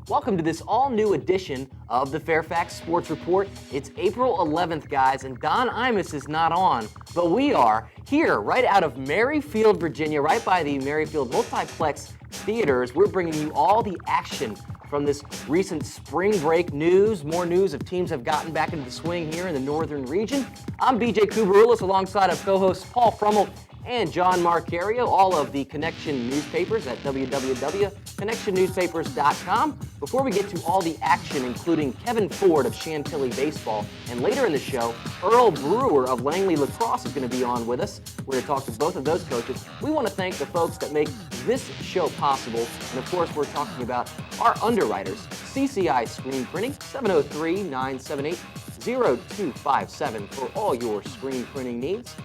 Welcome to this all-new edition of the Fairfax Sports Report. It's April 11th, guys, and Don Imus is not on, but we are here right out of Merrifield, Virginia, right by the Merrifield Multiplex Theaters. We're bringing you all the action from this recent spring break news. More news of teams have gotten back into the swing here in the northern region. I'm BJ Kubarulis alongside of co-hosts Paul Frummel and John Marcario, all of the Connection newspapers at www.connectionnewspapers.com. Before we get to all the action, including Kevin Ford of Chantilly Baseball, and later in the show, Earl Brewer of Langley Lacrosse is going to be on with us. We're going to talk to both of those coaches. We want to thank the folks that make this show possible, and of course, we're talking about our underwriters, CCI Screen Printing, 703-978-0257 for all your screen printing needs.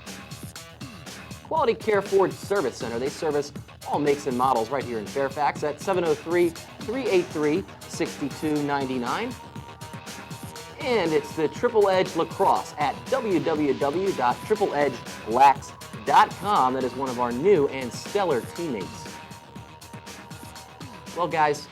Quality Care Ford Service Center. They service all makes and models right here in Fairfax at 703-383-6299. And it's the Triple Edge Lacrosse at www.tripleedgelax.com. That is one of our new and stellar teammates. Well, guys,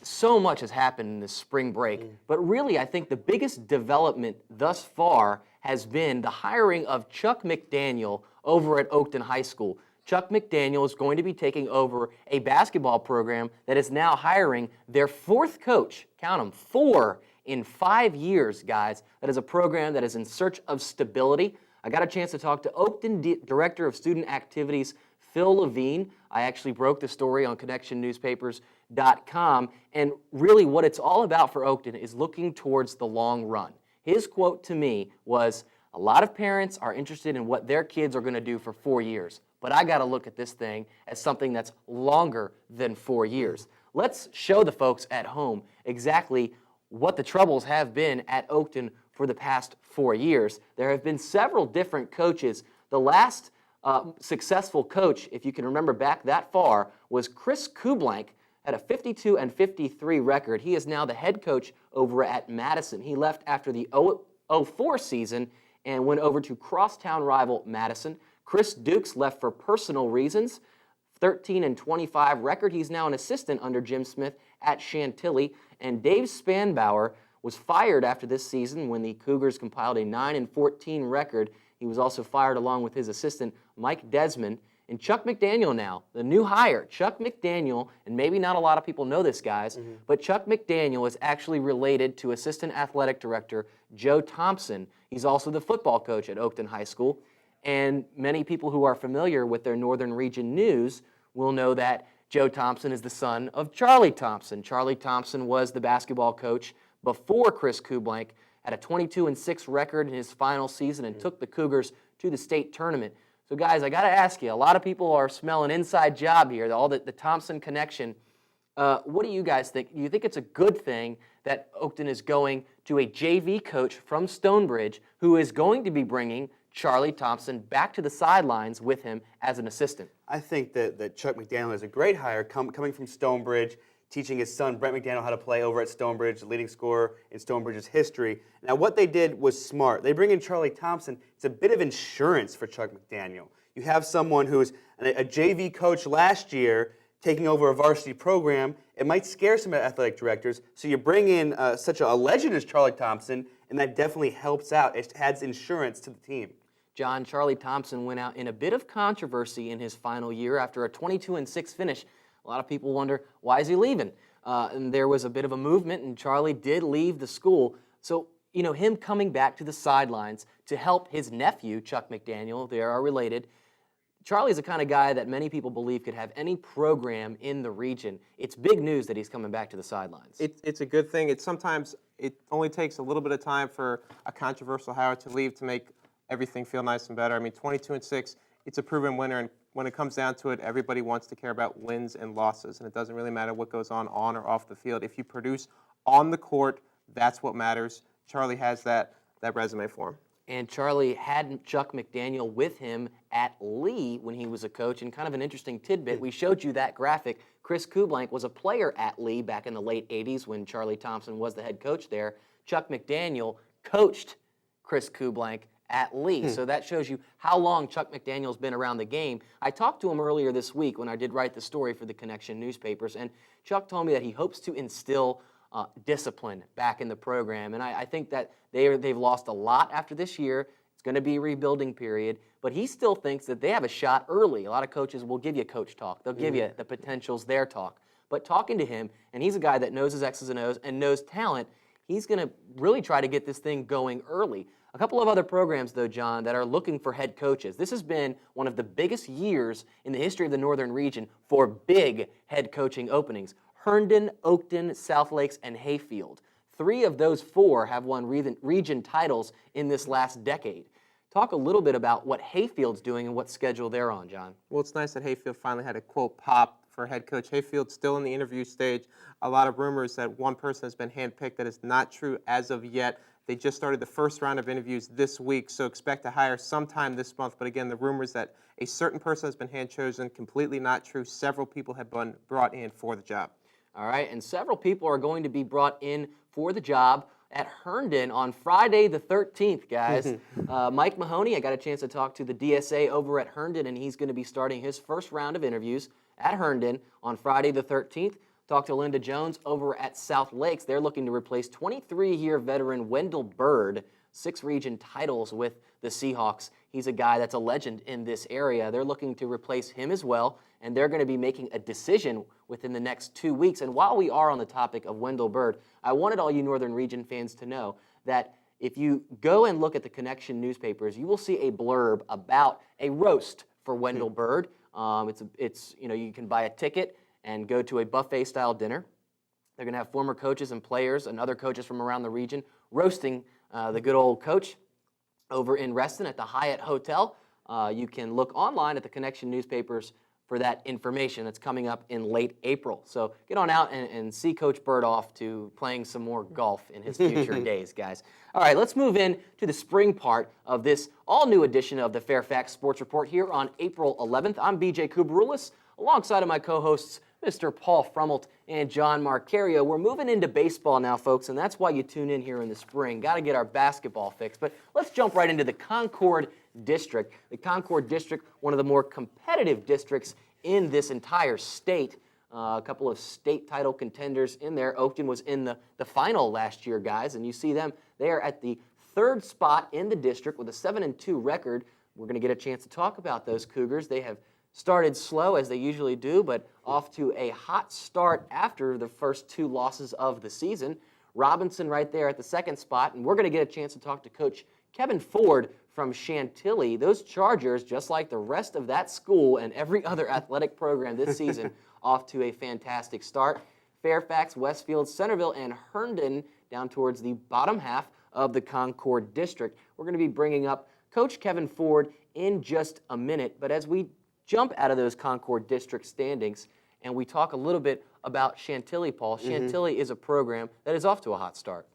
so much has happened in this spring break, but really I think the biggest development thus far has been the hiring of Chuck McDaniel over at Oakton High School. Chuck McDaniel is going to be taking over a basketball program that is now hiring their fourth coach. Count them, 4 in 5 years, guys. That is a program that is in search of stability. I got a chance to talk to Oakton Director of Student Activities, Phil Levine. I actually broke the story on ConnectionNewspapers.com, and really what it's all about for Oakton is looking towards the long run. His quote to me was, "A lot of parents are interested in what their kids are going to do for 4 years, but I got to look at this thing as something that's longer than 4 years." Let's show the folks at home exactly what the troubles have been at Oakton for the past 4 years. There have been several different coaches. The last successful coach, if you can remember back that far, was Chris Kublank, had a 52-53 record. He is now the head coach over at Madison. He left after the 04 season and went over to crosstown rival Madison. Chris Dukes left for personal reasons, 13-25 record. He's now an assistant under Jim Smith at Chantilly. And Dave Spanbauer was fired after this season when the Cougars compiled a 9-14 record. He was also fired along with his assistant, Mike Desmond. And Chuck McDaniel now, the new hire, Chuck McDaniel, and maybe not a lot of people know this, guys, but Chuck McDaniel is actually related to Assistant Athletic Director Joe Thompson. He's also the football coach at Oakton High School. And many people who are familiar with their Northern Region news will know that Joe Thompson is the son of Charlie Thompson. Charlie Thompson was the basketball coach before Chris Kublank, had a 22-6 record in his final season and took the Cougars to the state tournament. So, guys, I got to ask you, a lot of people are smelling inside job here, all the Thompson connection. What do you guys think? Do you think it's a good thing that Oakton is going to a JV coach from Stonebridge who is going to be bringing Charlie Thompson back to the sidelines with him as an assistant? I think that Chuck McDaniel is a great hire coming from Stonebridge, teaching his son Brent McDaniel how to play over at Stonebridge, the leading scorer in Stonebridge's history. Now, what they did was smart. They bring in Charlie Thompson. It's a bit of insurance for Chuck McDaniel. You have someone who's a JV coach last year taking over a varsity program. It might scare some athletic directors, so you bring in such a legend as Charlie Thompson, and that definitely helps out. It adds insurance to the team. John, Charlie Thompson went out in a bit of controversy in his final year after a 22-6 finish. A lot of people wonder, why is he leaving? And there was a bit of a movement, and Charlie did leave the school. So, you know, him coming back to the sidelines to help his nephew, Chuck McDaniel, they are related. Charlie's the kind of guy that many people believe could have any program in the region. It's big news that he's coming back to the sidelines. It's a good thing. Sometimes it only takes a little bit of time for a controversial hire to leave to make everything feel nice and better. I mean, 22-6, it's a proven winner, and when it comes down to it, everybody wants to care about wins and losses, and it doesn't really matter what goes on or off the field. If you produce on the court, that's what matters. Charlie has that resume for him. And Charlie had Chuck McDaniel with him at Lee when he was a coach. And kind of an interesting tidbit, we showed you that graphic. Chris Kublank was a player at Lee back in the late 80s when Charlie Thompson was the head coach there. Chuck McDaniel coached Chris Kublank at least. So that shows you how long Chuck McDaniel's been around the game. I talked to him earlier this week when I did write the story for the Connection newspapers, and Chuck told me that he hopes to instill discipline back in the program. And I think that they've lost a lot after this year. It's going to be a rebuilding period, but he still thinks that they have a shot early. A lot of coaches will give you coach talk. They'll give you the potential's their talk. But talking to him, and he's a guy that knows his X's and O's and knows talent, he's going to really try to get this thing going early. A couple of other programs, though, John, that are looking for head coaches. This has been one of the biggest years in the history of the Northern region for big head coaching openings. Herndon, Oakton, South Lakes, and Hayfield. 3 of those 4 have won region titles in this last decade. Talk a little bit about what Hayfield's doing and what schedule they're on, John. Well, it's nice that Hayfield finally had a quote pop for head coach. Hayfield's still in the interview stage. A lot of rumors that one person has been handpicked. That is not true as of yet. They just started the first round of interviews this week, so expect to hire sometime this month. But again, the rumors that a certain person has been hand-chosen, completely not true. Several people have been brought in for the job. All right, and several people are going to be brought in for the job at Herndon on Friday the 13th, guys. Mike Mahoney, I got a chance to talk to the DSA over at Herndon, and he's going to be starting his first round of interviews at Herndon on Friday the 13th. Talked to Linda Jones over at South Lakes. They're looking to replace 23-year veteran Wendell Bird, 6 region titles with the Seahawks. He's a guy that's a legend in this area. They're looking to replace him as well, and they're going to be making a decision within the next 2 weeks. And while we are on the topic of Wendell Bird, I wanted all you Northern Region fans to know that if you go and look at the Connection newspapers, you will see a blurb about a roast for Wendell Bird. It's you can buy a ticket and go to a buffet-style dinner. They're going to have former coaches and players and other coaches from around the region roasting the good old coach over in Reston at the Hyatt Hotel. You can look online at the Connection newspapers for that information. That's coming up in late April. So get on out and see Coach Bird off to playing some more golf in his future days, guys. All right, let's move in to the spring part of this all-new edition of the Fairfax Sports Report here on April 11th. I'm BJ Kubarulis, alongside of my co-hosts, Mr. Paul Frummelt and John Marcario. We're moving into baseball now, folks, and that's why you tune in here in the spring. Got to get our basketball fix. But let's jump right into the Concord District. The Concord District, one of the more competitive districts in this entire state. A couple of state title contenders in there. Oakton was in the final last year, guys, and you see them. They are at the 3rd spot in the district with a 7-2 record. We're going to get a chance to talk about those Cougars. They have started slow, as they usually do, but off to a hot start after the first 2 losses of the season. Robinson right there at the 2nd spot, and we're going to get a chance to talk to Coach Kevin Ford from Chantilly. Those Chargers, just like the rest of that school and every other athletic program this season, off to a fantastic start. Fairfax, Westfield, Centerville, and Herndon down towards the bottom half of the Concord District. We're going to be bringing up Coach Kevin Ford in just a minute, but as we jump out of those Concord District standings and we talk a little bit about Chantilly, Paul. Chantilly is a program that is off to a hot start.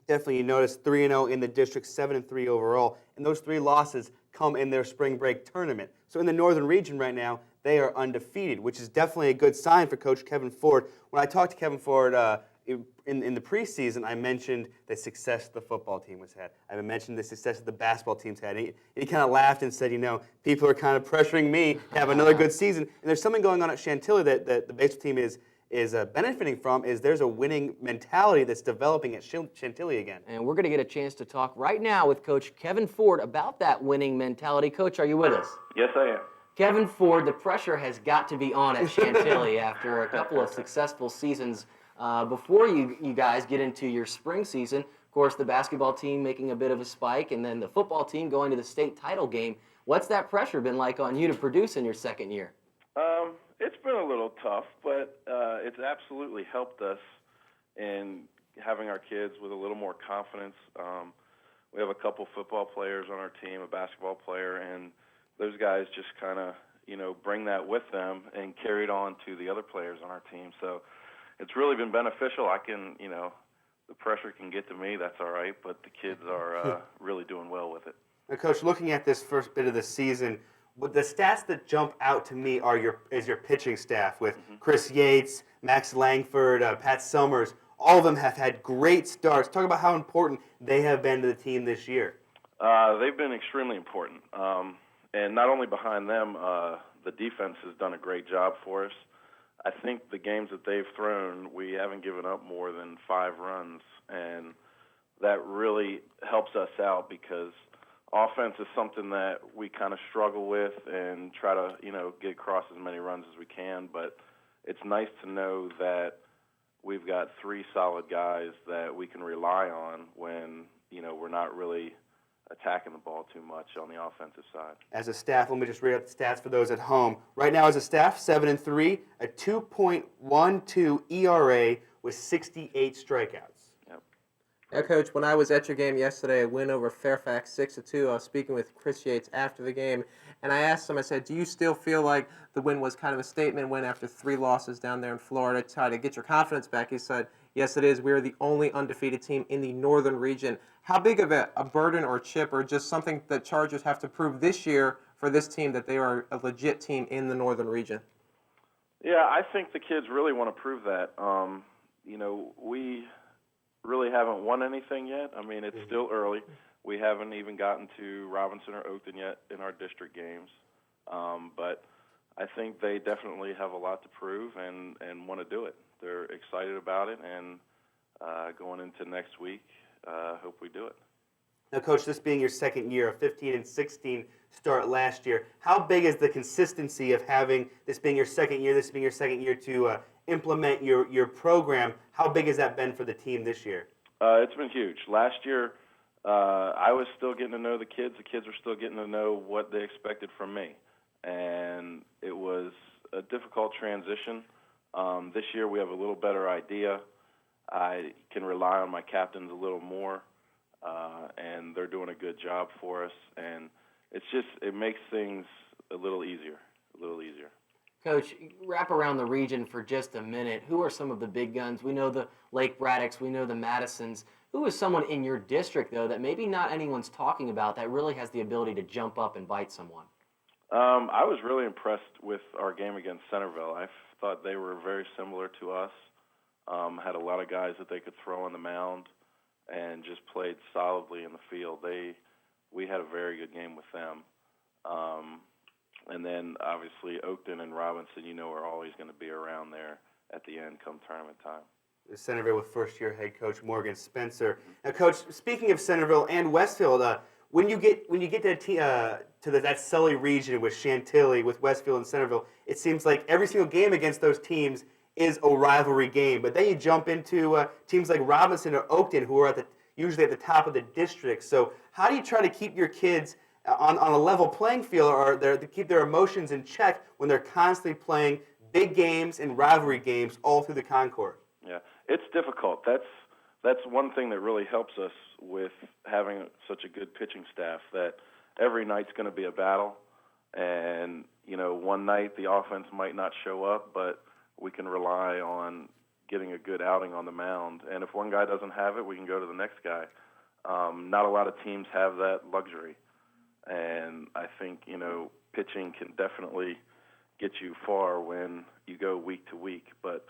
Definitely, you notice 3-0 in the district, 7-3 overall, and those 3 losses come in their spring break tournament. So in the Northern region right now, they are undefeated, which is definitely a good sign for Coach Kevin Ford. When I talked to Kevin Ford in the preseason, I mentioned the success the football team has had. I mentioned the success that the basketball team's had. He kind of laughed and said, people are kind of pressuring me to have another good season. And there's something going on at Chantilly that the baseball team is benefiting from. Is there's a winning mentality that's developing at Chantilly again. And we're going to get a chance to talk right now with Coach Kevin Ford about that winning mentality. Coach, are you with us? Yes, I am. Kevin Ford, the pressure has got to be on at Chantilly after a couple of successful seasons. Before you guys get into your spring season, of course, the basketball team making a bit of a spike, and then the football team going to the state title game. What's that pressure been like on you to produce in your second year? It's been a little tough, but it's absolutely helped us in having our kids with a little more confidence. We have a couple football players on our team, a basketball player, and those guys just kind of, bring that with them and carry it on to the other players on our team. So it's really been beneficial. The pressure can get to me, that's all right, but the kids are really doing well with it. Now, Coach, looking at this first bit of the season, the stats that jump out to me are your pitching staff with Chris Yates, Max Langford, Pat Summers. All of them have had great starts. Talk about how important they have been to the team this year. They've been extremely important. And not only behind them, the defense has done a great job for us. I think the games that they've thrown, we haven't given up more than 5 runs, and that really helps us out because offense is something that we kind of struggle with and try to, get across as many runs as we can. But it's nice to know that we've got 3 solid guys that we can rely on when, we're not really attacking the ball too much on the offensive side. As a staff, let me just read out the stats for those at home. Right now, as a staff, 7-3, a 2.12 ERA with 68 strikeouts. Yep. Yeah, Coach, when I was at your game yesterday, a win over Fairfax 6-2, I was speaking with Chris Yates after the game, and I asked him, I said, do you still feel like the win was kind of a statement win after 3 losses down there in Florida to try to get your confidence back? He said, yes, it is. We are the only undefeated team in the northern region. How big of a burden or chip or just something that Chargers have to prove this year for this team that they are a legit team in the northern region? Yeah, I think the kids really want to prove that. We really haven't won anything yet. I mean, it's still early. We haven't even gotten to Robinson or Oakton yet in our district games. But I think they definitely have a lot to prove and want to do it. They're excited about it, and going into next week, hope we do it. Now, Coach, this being your second year, a 15-16 start last year, how big is the consistency of having this being your second year to implement your program? How big has that been for the team this year? It's been huge. Last year, I was still getting to know the kids. The kids were still getting to know what they expected from me. And it was a difficult transition. This year we have a little better idea. I can rely on my captains a little more, and they're doing a good job for us. And it makes things a little easier. Coach, wrap around the region for just a minute. Who are some of the big guns? We know the Lake Braddocks, we know the Madisons. Who is someone in your district, though, that maybe not anyone's talking about that really has the ability to jump up and bite someone? I was really impressed with our game against Centerville. I thought they were very similar to us, had a lot of guys that they could throw on the mound, and just played solidly in the field. We had a very good game with them. And then, obviously, Oakton and Robinson, are always going to be around there at the end come tournament time. Centerville with first-year head coach Morgan Spencer. Now, Coach, speaking of Centerville and Westfield, when you get to that Sully region with Chantilly, with Westfield and Centerville, it seems like every single game against those teams is a rivalry game. But then you jump into teams like Robinson or Oakton, who are usually at the top of the district. So how do you try to keep your kids on a level playing field, or to keep their emotions in check when they're constantly playing big games and rivalry games all through the Concord? Yeah, it's difficult. That's one thing that really helps us with having such a good pitching staff, that every night's going to be a battle. And, one night the offense might not show up, but we can rely on getting a good outing on the mound. And if one guy doesn't have it, we can go to the next guy. Not a lot of teams have that luxury. And I think, pitching can definitely get you far when you go week to week. But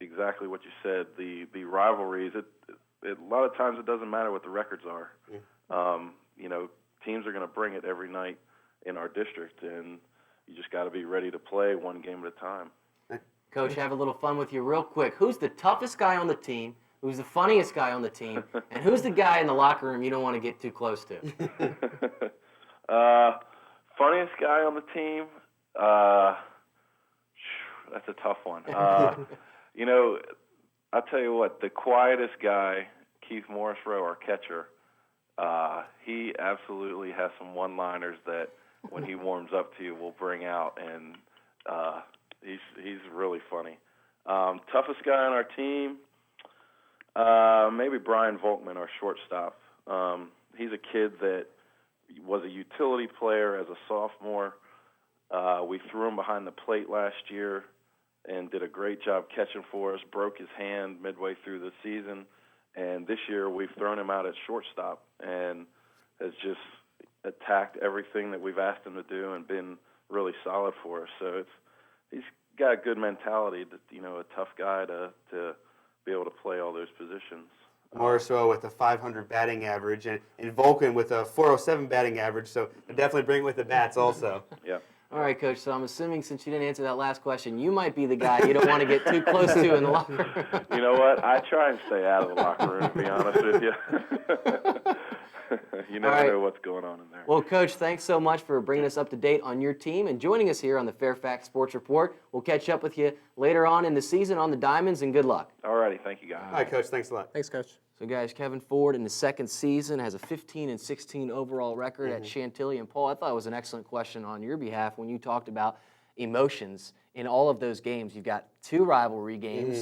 exactly what you said, the rivalries, a lot of times it doesn't matter what the records are. Yeah. Teams are going to bring it every night in our district, and you just got to be ready to play one game at a time. Coach, have a little fun with you real quick. Who's the toughest guy on the team? Who's the funniest guy on the team? And who's the guy in the locker room you don't want to get too close to? Funniest guy on the team? That's a tough one. I'll tell you what, the quietest guy, Keith Morrisroe, our catcher, he absolutely has some one-liners that when he warms up to you will bring out, and he's really funny. Toughest guy on our team, maybe Brian Volkman, our shortstop. He's a kid that was a utility player as a sophomore. We threw him behind the plate last year and did a great job catching for us, broke his hand midway through the season. And this year we've thrown him out at shortstop and has just attacked everything that we've asked him to do and been really solid for us. So he's got a good mentality, a tough guy to be able to play all those positions. Morris Rowe with a 500 batting average, and Vulcan with a 407 batting average. So definitely bring it with the bats also. Yeah. All right, Coach, so I'm assuming since you didn't answer that last question, you might be the guy you don't want to get too close to in the locker room. You know what? I try and stay out of the locker room, to be honest with you. You never know what's going on in there. Well, Coach, thanks so much for bringing us up to date on your team and joining us here on the Fairfax Sports Report. We'll catch up with you later on in the season on the Diamonds, and good luck. All righty. Thank you, guys. All right, Coach. Thanks a lot. Thanks, Coach. So, guys, Kevin Ford in the second season has a 15-16 overall record at Chantilly. And, Paul, I thought it was an excellent question on your behalf when you talked about emotions in all of those games. You've got two rivalry games,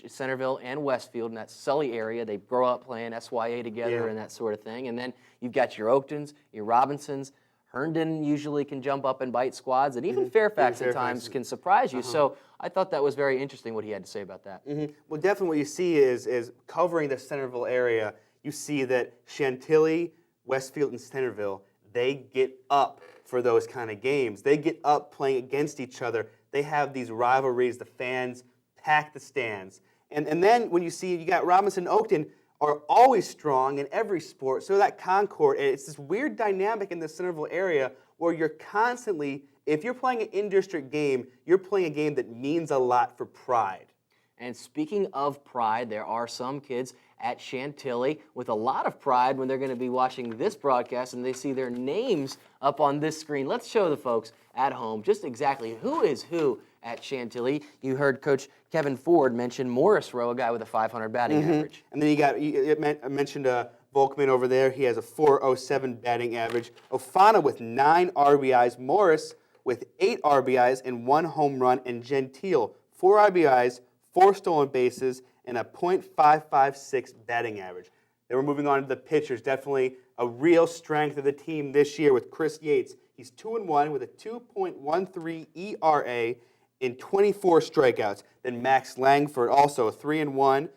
Centerville and Westfield in that Sully area. They grow up playing SYA together and that sort of thing. And then you've got your Oaktons, your Robinsons. Herndon usually can jump up and bite squads, and even Fairfax at times can surprise you. So I thought that was very interesting what he had to say about that. Well, definitely what you see is covering the Centerville area, you see that Chantilly, Westfield, and Centerville, they get up for those kind of games. They get up playing against each other. They have these rivalries. The fans pack the stands. And then when you got Robinson and Oakton are always strong in every sport. So that Concord, it's this weird dynamic in the Centerville area where you're constantly, if you're playing an in-district game, you're playing a game that means a lot for pride. And speaking of pride, there are some kids at Chantilly with a lot of pride when they're going to be watching this broadcast and they see their names up on this screen. Let's show the folks at home just exactly who is who at Chantilly. You heard Coach Kevin Ford mention Morris Rowe, a guy with a 500 batting average. And then I mentioned Volkman over there. He has a 407 batting average. Ofana with 9 RBIs. Morris with 8 RBIs and 1 home run. And Gentile, 4 RBIs, 4 stolen bases, and a .556 batting average. Then we're moving on to the pitchers. Definitely a real strength of the team this year with Chris Yates. He's 2-1 with a 2.13 ERA in 24 strikeouts. Then Max Langford, also 3-1,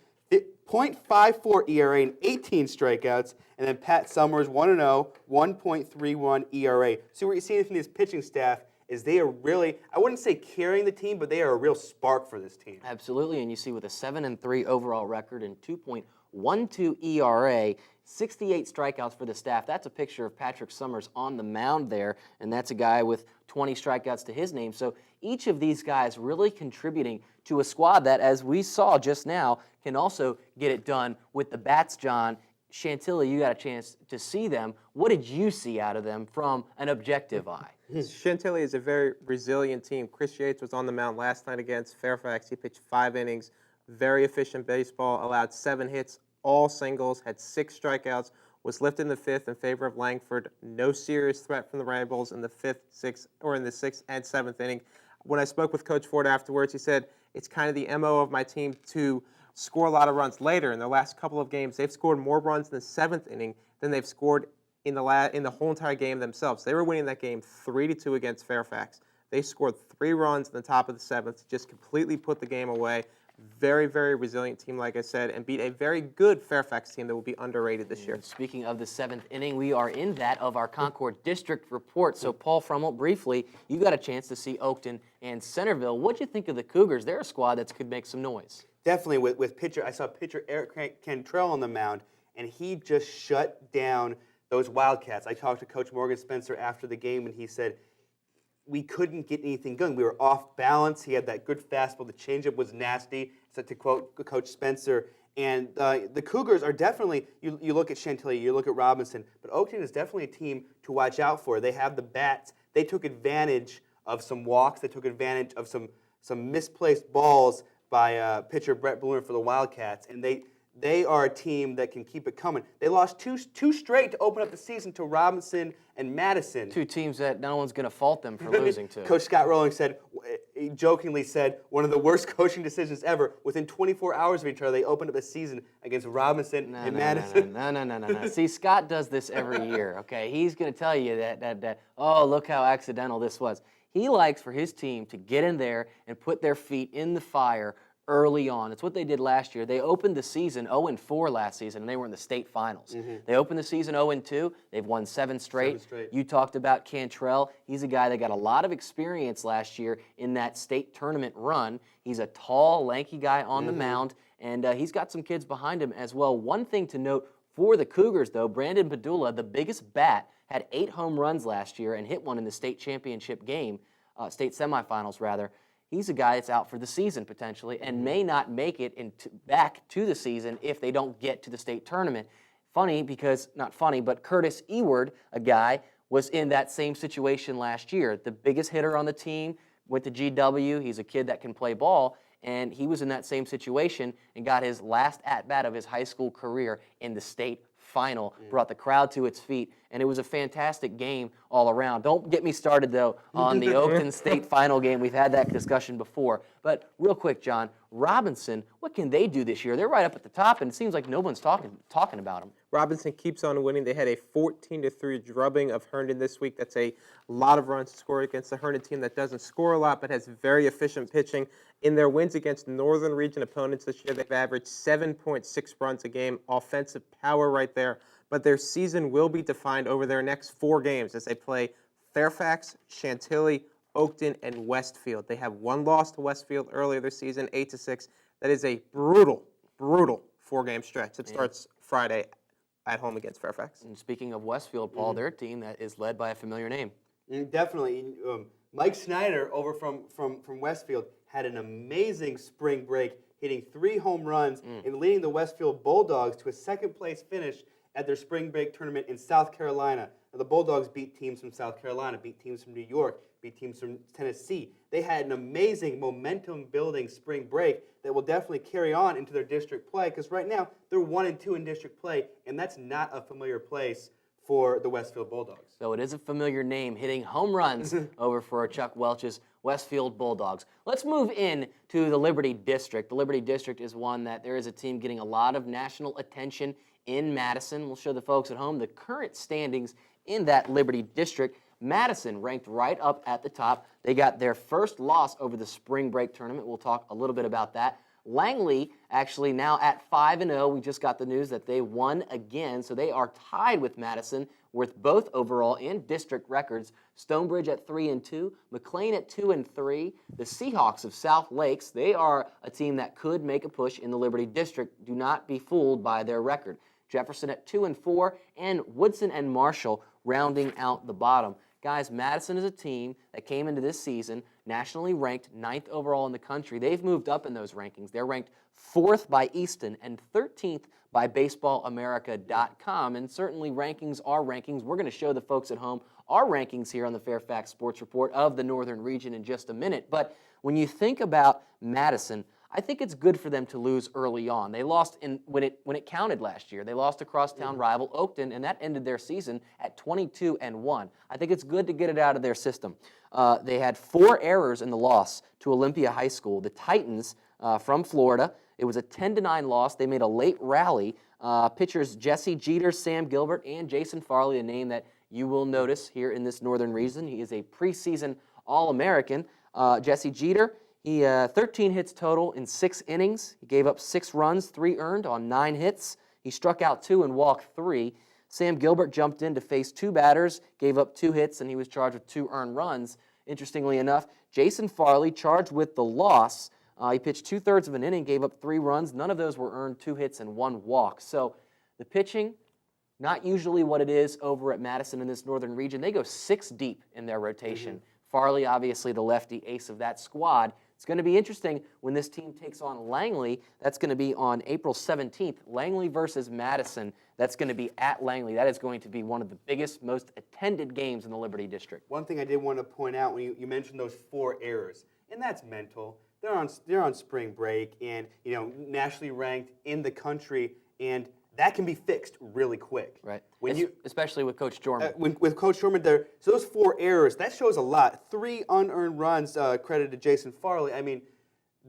.54 ERA in 18 strikeouts. And then Pat Summers, 1-0, 1.31 ERA. So what you're seeing from this pitching staff is they are really, I wouldn't say carrying the team, but they are a real spark for this team. Absolutely, and you see with a 7-3 overall record and 2.12 ERA, 68 strikeouts for the staff. That's a picture of Patrick Summers on the mound there, and that's a guy with 20 strikeouts to his name. So each of these guys really contributing to a squad that, as we saw just now, can also get it done with the bats, John. Chantilly, you got a chance to see them. What did you see out of them from an objective eye? Chantilly is a very resilient team. Chris Yates was on the mound last night against Fairfax. He pitched 5 innings, very efficient baseball, allowed 7 hits, all singles, had 6 strikeouts, was lifted in the 5th in favor of Langford. No serious threat from the Rebels in the 5th, 6th, or in the 6th and 7th inning. When I spoke with Coach Ford afterwards, he said, it's kind of the MO of my team to score a lot of runs later. In the last couple of games, they've scored more runs in the 7th inning than they've scored in the whole entire game themselves. They were winning that game 3-2 against Fairfax. They scored 3 runs in the top of the 7th, just completely put the game away. Very, very resilient team, like I said, and beat a very good Fairfax team that will be underrated this year. Speaking of the 7th inning, we are in that of our Concord District report. So, Paul Frummel, briefly, you got a chance to see Oakton and Centerville. What'd you think of the Cougars? They're a squad that could make some noise. Definitely with pitcher, I saw pitcher Eric Cantrell on the mound, and he just shut down those Wildcats. I talked to Coach Morgan Spencer after the game, and he said, we couldn't get anything going. We were off balance. He had that good fastball. The changeup was nasty, so to quote Coach Spencer. And the Cougars are definitely, you look at Chantilly, you look at Robinson, but Oakton is definitely a team to watch out for. They have the bats. They took advantage of some walks. They took advantage of some misplaced balls by pitcher Brett Blumer for the Wildcats, and they are a team that can keep it coming. They lost two straight to open up the season to Robinson and Madison. 2 teams that no one's going to fault them for losing to. Coach Scott Rowling jokingly said, one of the worst coaching decisions ever. Within 24 hours of each other, they opened up the season against Robinson and Madison. No. See, Scott does this every year, okay? He's going to tell you that, oh, look how accidental this was. He likes for his team to get in there and put their feet in the fire early on. It's what they did last year. They opened the season 0-4 last season, and they were in the state finals. They opened the season 0-2. They've won 7 straight. 7 straight. You talked about Cantrell. He's a guy that got a lot of experience last year in that state tournament run. He's a tall, lanky guy on the mound, and he's got some kids behind him as well. One thing to note for the Cougars, though, Brandon Padula, the biggest bat, had 8 home runs last year and hit one in the state championship game, state semifinals rather. He's a guy that's out for the season potentially and may not make it back to the season if they don't get to the state tournament. Funny because, not funny, but Curtis Eward, a guy, was in that same situation last year. The biggest hitter on the team, went to GW. He's a kid that can play ball, and he was in that same situation and got his last at-bat of his high school career in the state final, brought the crowd to its feet, and it was a fantastic game all around. Don't get me started, though, on the Oakton State final game. We've had that discussion before. But real quick, John, Robinson, what can they do this year? They're right up at the top, and it seems like no one's talking about them. Robinson keeps on winning. They had a 14-3 drubbing of Herndon this week. That's a lot of runs scored against the Herndon team that doesn't score a lot but has very efficient pitching. In their wins against Northern Region opponents this year, they've averaged 7.6 runs a game, offensive power right there. But their season will be defined over their next 4 games as they play Fairfax, Chantilly, Oakton, and Westfield. They have 1 loss to Westfield earlier this season, 8-6. That is a brutal 4-game stretch. It starts Friday at home against Fairfax. And speaking of Westfield, Paul, their team that is led by a familiar name. Definitely. Mike Snyder over from Westfield had an amazing spring break, hitting 3 home runs and leading the Westfield Bulldogs to a second-place finish at their spring break tournament in South Carolina. Now, the Bulldogs beat teams from South Carolina, beat teams from New York, beat teams from Tennessee. They had an amazing momentum-building spring break that will definitely carry on into their district play, because right now they're 1-2 in district play, and that's not a familiar place for the Westfield Bulldogs. So it is a familiar name, hitting home runs over for Chuck Welch's Westfield Bulldogs. Let's move in to the Liberty District. The Liberty District is one that there is a team getting a lot of national attention in Madison. We'll show the folks at home the current standings in that Liberty District. Madison ranked right up at the top. They got their first loss over the spring break tournament. We'll talk a little bit about that. Langley actually now at 5-0. We just got the news that they won again, so they are tied with Madison with both overall and district records. Stonebridge at 3-2, McLean at 2-3. The Seahawks of South Lakes, they are a team that could make a push in the Liberty District. Do not be fooled by their record. Jefferson at 2-4, and Woodson and Marshall rounding out the bottom. Guys, Madison is a team that came into this season nationally ranked 9th overall in the country. They've moved up in those rankings. They're ranked 4th by Easton and 13th by BaseballAmerica.com. And certainly rankings are rankings. We're going to show the folks at home our rankings here on the Fairfax Sports Report of the Northern Region in just a minute. But when you think about Madison, I think it's good for them to lose early on. They lost when it counted last year. They lost to crosstown rival Oakton, and that ended their season at 22-1. I think it's good to get it out of their system. They had 4 errors in the loss to Olympia High School. The Titans from Florida. It was a 10-9 loss. They made a late rally. Pitchers Jesse Jeter, Sam Gilbert, and Jason Farley, a name that you will notice here in this Northern region. He is a preseason All-American. Jesse Jeter. He 13 hits total in 6 innings. He gave up 6 runs, 3 earned on 9 hits. He struck out 2 and walked 3. Sam Gilbert jumped in to face 2 batters, gave up 2 hits, and he was charged with 2 earned runs. Interestingly enough, Jason Farley charged with the loss. He pitched 2/3 of an inning, gave up 3 runs. None of those were earned, 2 hits and 1 walk. So the pitching, not usually what it is over at Madison in this Northern region. They go 6 deep in their rotation. Farley, obviously the lefty ace of that squad. It's going to be interesting when this team takes on Langley. That's going to be on April 17th. Langley versus Madison. That's going to be at Langley. That is going to be one of the biggest, most attended games in the Liberty District. One thing I did want to point out when you mentioned those 4 errors, and that's mental. They're on spring break, and nationally ranked in the country, and that can be fixed really quick. Right. When especially with Coach Jorman. With Coach Jorman there, so those 4 errors, that shows a lot. 3 unearned runs credited to Jason Farley. I mean,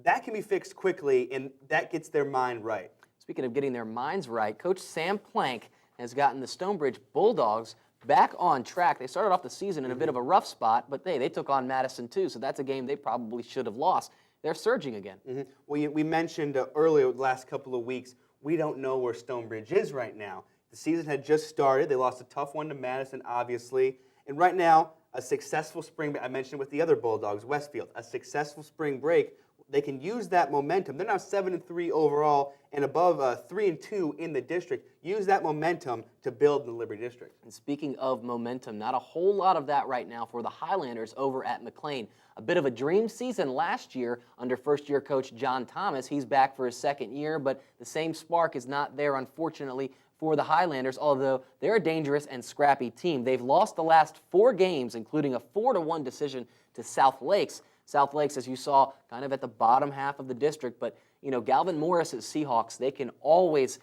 that can be fixed quickly, and that gets their mind right. Speaking of getting their minds right, Coach Sam Plank has gotten the Stonebridge Bulldogs back on track. They started off the season in a bit of a rough spot, but they took on Madison too, so that's a game they probably should have lost. they're surging again. Well, we mentioned earlier, the last couple of weeks, we don't know where Stonebridge is right now. The season had just started. They lost a tough one to Madison, obviously. And right now, a successful spring, I mentioned with the other Bulldogs, Westfield, a successful spring break. They can use that momentum. They're now 7-3 overall and above 3-2 in the district. Use that momentum to build in the Liberty District. And speaking of momentum, not a whole lot of that right now for the Highlanders over at McLean. A bit of a dream season last year under first-year coach John Thomas. He's back for his second year, but the same spark is not there, unfortunately, for the Highlanders, although they're a dangerous and scrappy team. They've lost the last 4 games, including a 4-1 decision to South Lakes. South Lakes, as you saw, kind of at the bottom half of the district, but you know, Galvin Morris's Seahawks, they can always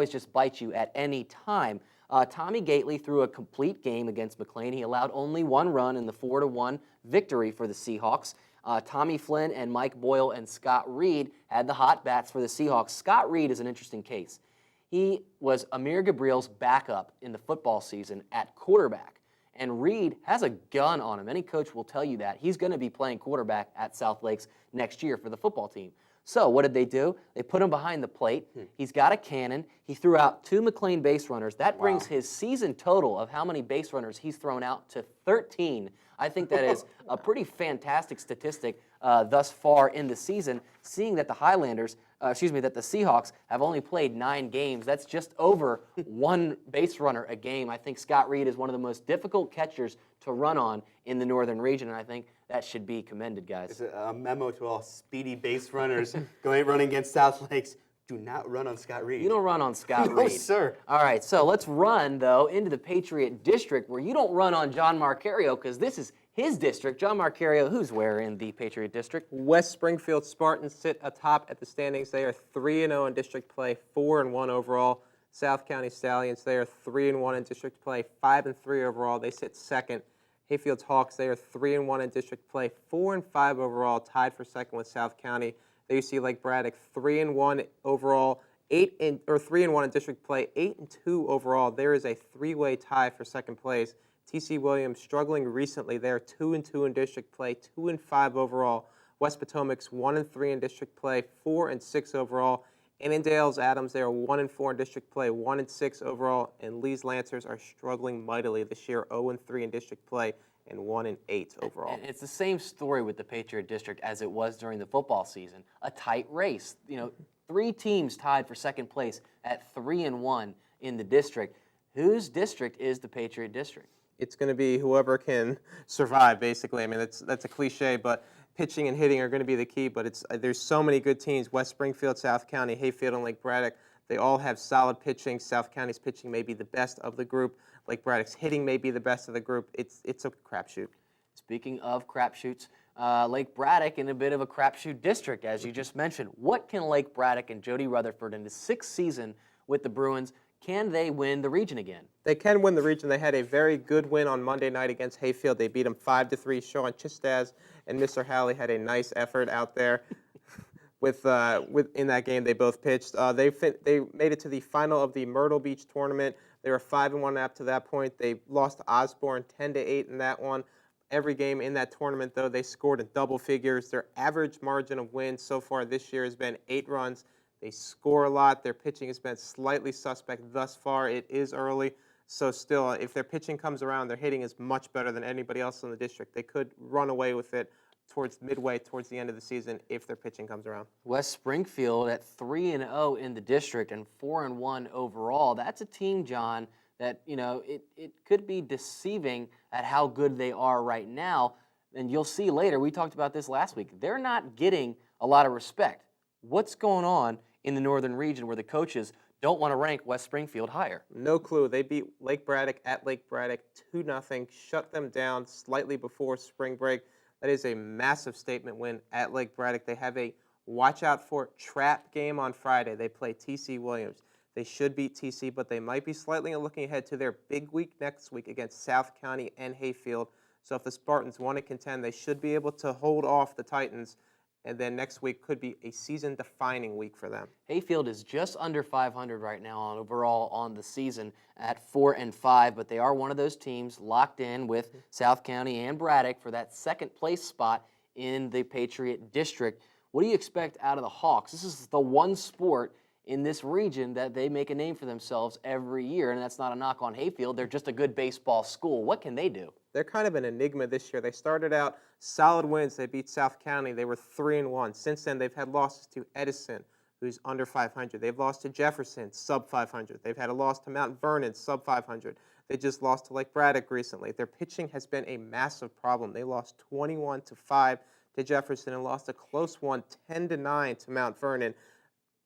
just bite you at any time. Tommy Gately threw a complete game against McLean. He allowed only 1 run in the 4-1 victory for the Seahawks. Tommy Flynn and Mike Boyle and Scott Reed had the hot bats for the Seahawks. Scott Reed is an interesting case. He was Amir Gabriel's backup in the football season at quarterback. And Reed has a gun on him. Any coach will tell you that. He's going to be playing quarterback at South Lakes next year for the football team. So what did they do? They put him behind the plate. He's got a cannon. He threw out 2 McLean base runners. That brings his season total of how many base runners he's thrown out to 13. I think that is a pretty fantastic statistic thus far in the season, seeing that the that the Seahawks have only played 9 games. That's just over 1 base runner a game. I think Scott Reed is one of the most difficult catchers to run on in the Northern region, and I think that should be commended, guys. It's a memo to all speedy base runners running against South Lakes. Do not run on Scott Reed. You don't run on Scott No, Reed. sir. All right, so let's run, though, into the Patriot District, where you don't run on John Marcario, because this is his district. John Marcario, who's where in the Patriot District? West Springfield Spartans sit atop at the standings. They are 3-0 in district play, 4-1 overall. South County Stallions, they are 3-1 in district play, 5-3 overall. They sit second. Hayfield's Hawks, they are 3-1 in district play, 4-5 overall, tied for second with South County. There you see Lake Braddock, 3-1 overall, 3-1 in district play, 8-2 overall. There is a 3-way tie for second place. TC Williams struggling recently. They are 2-2 in district play, 2-5 overall. West Potomac's 1-3 in district play, 4-6 overall. Annandale's Adams, they are 1-4 in district play, 1-6 overall. And Lee's Lancers are struggling mightily this year, 0-3 in district play and 1-8 overall. And it's the same story with the Patriot District as it was during the football season. A tight race. You know, 3 teams tied for second place at 3-1 in the district. Whose district is the Patriot District? It's going to be whoever can survive, basically. I mean, that's a cliche, but pitching and hitting are going to be the key. But there's so many good teams: West Springfield, South County, Hayfield, and Lake Braddock. They all have solid pitching. South County's pitching may be the best of the group. Lake Braddock's hitting may be the best of the group. It's a crapshoot. Speaking of crapshoots, Lake Braddock in a bit of a crapshoot district, as you just mentioned. What can Lake Braddock and Jody Rutherford in the 6th season with the Bruins? Can they win the region again? They can win the region. They had a very good win on Monday night against Hayfield. They beat them 5-3. Sean Chistaz and Mr. Halley had a nice effort out there. In that game, they both pitched. They made it to the final of the Myrtle Beach tournament. They were 5-1 up to that point. They lost to Osborne 10-8 in that one. Every game in that tournament, though, they scored in double figures. Their average margin of wins so far this year has been 8 runs. They score a lot. Their pitching has been slightly suspect thus far. It is early. So still, if their pitching comes around, their hitting is much better than anybody else in the district. They could run away with it towards the end of the season if their pitching comes around. West Springfield at 3-0 in the district and 4-1 overall. That's a team, John, that, you know, it could be deceiving at how good they are right now. And you'll see later, we talked about this last week, they're not getting a lot of respect. What's going on in the northern region where the coaches don't want to rank West Springfield higher? No clue. They beat Lake Braddock at Lake Braddock 2-0, shut them down slightly before spring break. That is a massive statement win at Lake Braddock. They have a watch out for trap game on Friday. They play TC Williams. They should beat TC, but they might be slightly looking ahead to their big week next week against South County and Hayfield. So if the Spartans want to contend, they should be able to hold off the Titans. And then next week could be a season-defining week for them. Hayfield is just under 500 right now overall on the season at 4-5, but they are one of those teams locked in with South County and Braddock for that second place spot in the Patriot District. What do you expect out of the Hawks? This is the one sport in this region that they make a name for themselves every year, and that's not a knock on Hayfield. They're just a good baseball school. What can they do? They're kind of an enigma this year. They started out solid wins. They beat South County. They were 3-1. Since then, they've had losses to Edison, who's under 500. They've lost to Jefferson, sub 500. They've had a loss to Mount Vernon, sub 500. They just lost to Lake Braddock recently. Their pitching has been a massive problem. They lost 21-5 to Jefferson and lost a close one, 10-9 to Mount Vernon.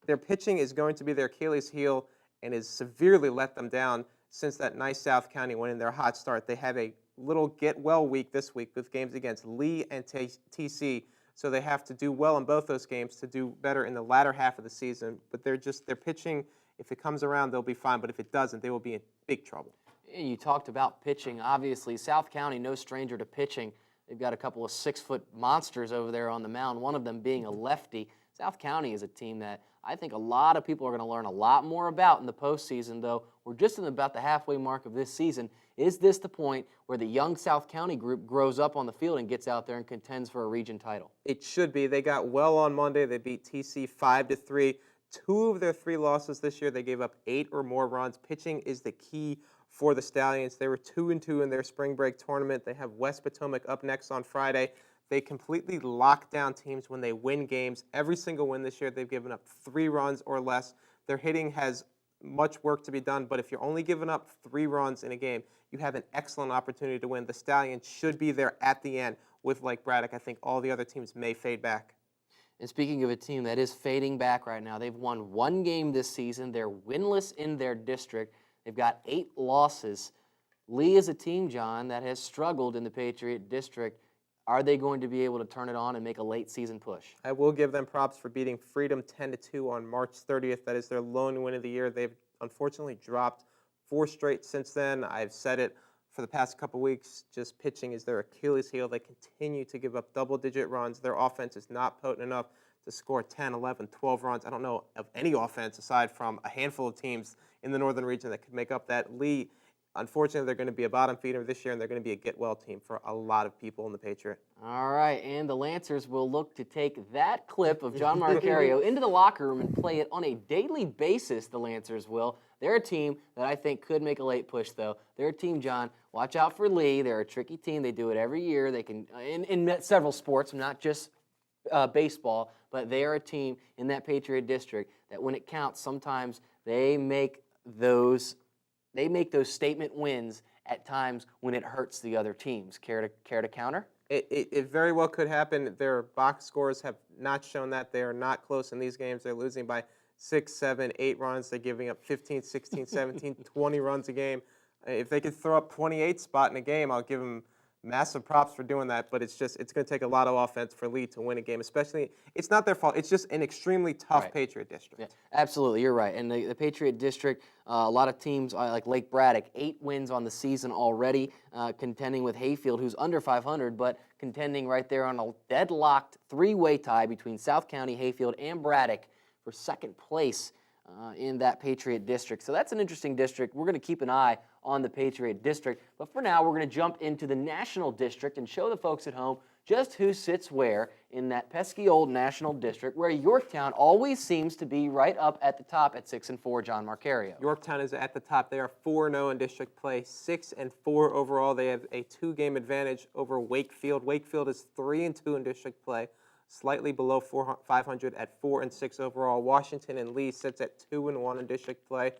Their pitching is going to be their Achilles heel and has severely let them down since that nice South County win in their hot start. They have a little get-well week this week with games against Lee and TC, so they have to do well in both those games to do better in the latter half of the season. But their pitching, if it comes around, they'll be fine. But if it doesn't, they will be in big trouble. You talked about pitching. Obviously, South County, no stranger to pitching. They've got a couple of 6-foot monsters over there on the mound, one of them being a lefty. South County is a team that I think a lot of people are going to learn a lot more about in the postseason, though. We're just in about the halfway mark of this season. Is this the point where the young South County group grows up on the field and gets out there and contends for a region title? It should be. They got well on Monday. They beat TC 5-3. 2 of their 3 losses this year, they gave up 8 or more runs. Pitching is the key for the Stallions. They were 2-2 in their spring break tournament. They have West Potomac up next on Friday. They completely lock down teams when they win games. Every single win this year, they've given up 3 runs or less. Their hitting has much work to be done, but if you're only giving up 3 runs in a game, you have an excellent opportunity to win. The Stallions should be there at the end with Lake Braddock. I think all the other teams may fade back. And speaking of a team that is fading back right now, they've won 1 game this season. They're winless in their district. They've got 8 losses. Lee is a team, John, that has struggled in the Patriot District. Are they going to be able to turn it on and make a late season push? I will give them props for beating Freedom 10-2 on March 30th. That is their lone win of the year. They've unfortunately dropped 4 straight since then. I've said it for the past couple weeks. Just pitching is their Achilles heel. They continue to give up double-digit runs. Their offense is not potent enough to score 10, 11, 12 runs. I don't know of any offense aside from a handful of teams in the northern region that could make up that. Lee, unfortunately, they're going to be a bottom feeder this year, and they're going to be a get-well team for a lot of people in the Patriot. All right, and the Lancers will look to take that clip of John Marcario into the locker room and play it on a daily basis, the Lancers will. They're a team that I think could make a late push, though. They're a team, John, watch out for Lee. They're a tricky team. They do it every year. They can, in several sports, not just baseball, but they are a team in that Patriot District that when it counts, sometimes they make those statement wins at times when it hurts the other teams. Care to counter? It very well could happen. Their box scores have not shown that. They are not close in these games. They're losing by 6, 7, 8 runs. They're giving up 15, 16, 17, 20 runs a game. If they could throw up 28 spot in a game, I'll give them massive props for doing that, but it's going to take a lot of offense for Lee to win a game, especially, it's not their fault, it's just an extremely tough Patriot District. Yeah, absolutely, you're right. And the Patriot District, a lot of teams like Lake Braddock, 8 wins on the season already, contending with Hayfield, who's under 500, but contending right there on a deadlocked 3-way tie between South County, Hayfield, and Braddock for second place in that Patriot District. So that's an interesting district. We're going to keep an eye on the Patriot District. But for now, we're going to jump into the National District and show the folks at home just who sits where in that pesky old National District, where Yorktown always seems to be right up at the top at 6-4, John Marcario. Yorktown is at the top. They are 4-0 in district play, 6-4 overall. They have a 2-game advantage over Wakefield. Wakefield is 3-2 in district play, slightly below 500 at 4-6 overall. Washington and Lee sits at 2-1 in district play,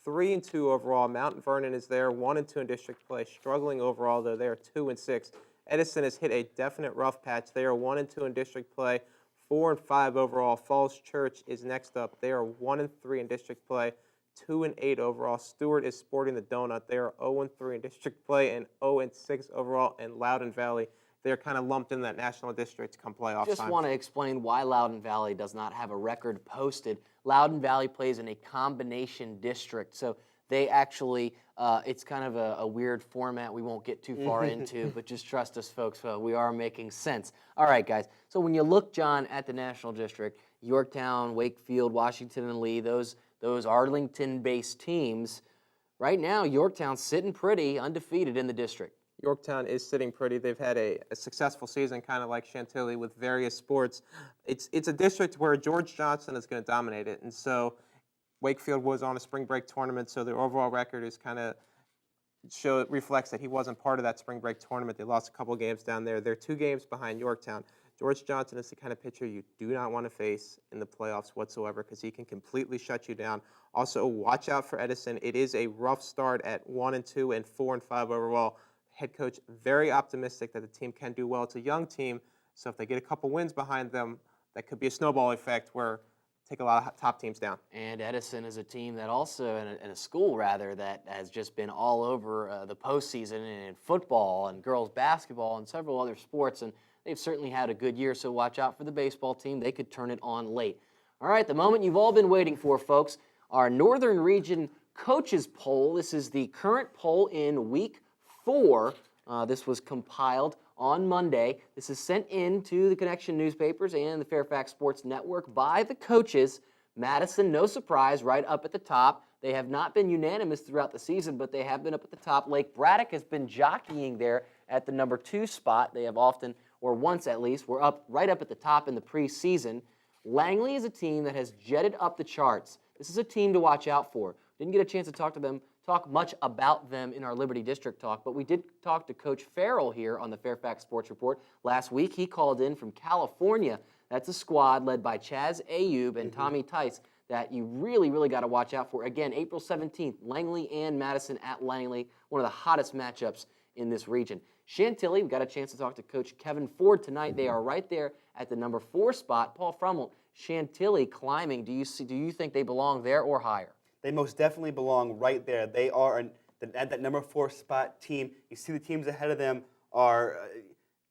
3-2 overall. Mount Vernon is there, 1-2 in district play, struggling overall, though they are 2-6. Edison has hit a definite rough patch. They are 1-2 in district play, 4-5 overall. Falls Church is next up. They are 1-3 in district play, 2-8 overall. Stewart is sporting the donut. They are 0-3 in district play and 0-6 overall. And Loudoun Valley, they're kind of lumped in that National District come playoff time. Just want to explain why Loudoun Valley does not have a record posted. Loudoun Valley plays in a combination district, so they actually, it's kind of a weird format we won't get too far into, but just trust us, folks, we are making sense. All right, guys, so when you look, John, at the National District, Yorktown, Wakefield, Washington, and Lee, those Arlington-based teams, right now, Yorktown's sitting pretty undefeated in the district. Yorktown is sitting pretty. They've had a successful season, kind of like Chantilly, with various sports. It's a district where George Johnson is going to dominate it, and so Wakefield was on a spring break tournament, so their overall record is kind of reflects that he wasn't part of that spring break tournament. They lost a couple games down there. They're 2 games behind Yorktown. George Johnson is the kind of pitcher you do not want to face in the playoffs whatsoever because he can completely shut you down. Also, watch out for Edison. It is a rough start at 1-2 and 4-5 overall. Head coach very optimistic that the team can do well. It's a young team, so if they get a couple wins behind them, that could be a snowball effect where take a lot of top teams down. And Edison is a team that also, in a school rather, that has just been all over the postseason in football and girls basketball and several other sports, and they've certainly had a good year, so watch out for the baseball team. They could turn it on late. All right, the moment you've all been waiting for, folks, our Northern Region Coaches Poll. This is the current poll in Week 4. This was compiled on Monday. This is sent in to the Connection newspapers and the Fairfax Sports Network by the coaches. Madison, no surprise, right up at the top. They have not been unanimous throughout the season, but they have been up at the top. Lake Braddock has been jockeying there at the number 2 spot. They have often, or once at least, were up right up at the top in the preseason. Langley is a team that has jetted up the charts. This is a team to watch out for. Didn't get a chance to talk much about them in our Liberty District talk, but we did talk to Coach Farrell here on the Fairfax Sports Report. Last week, he called in from California. That's a squad led by Chaz Ayub and Tommy Tice that you really, really got to watch out for. Again, April 17th, Langley and Madison at Langley, one of the hottest matchups in this region. Chantilly, we got a chance to talk to Coach Kevin Ford tonight. They are right there at the number 4 spot. Paul Frummel, Chantilly climbing. Do you think they belong there or higher? They most definitely belong right there. They are at that number 4 spot team. You see the teams ahead of them are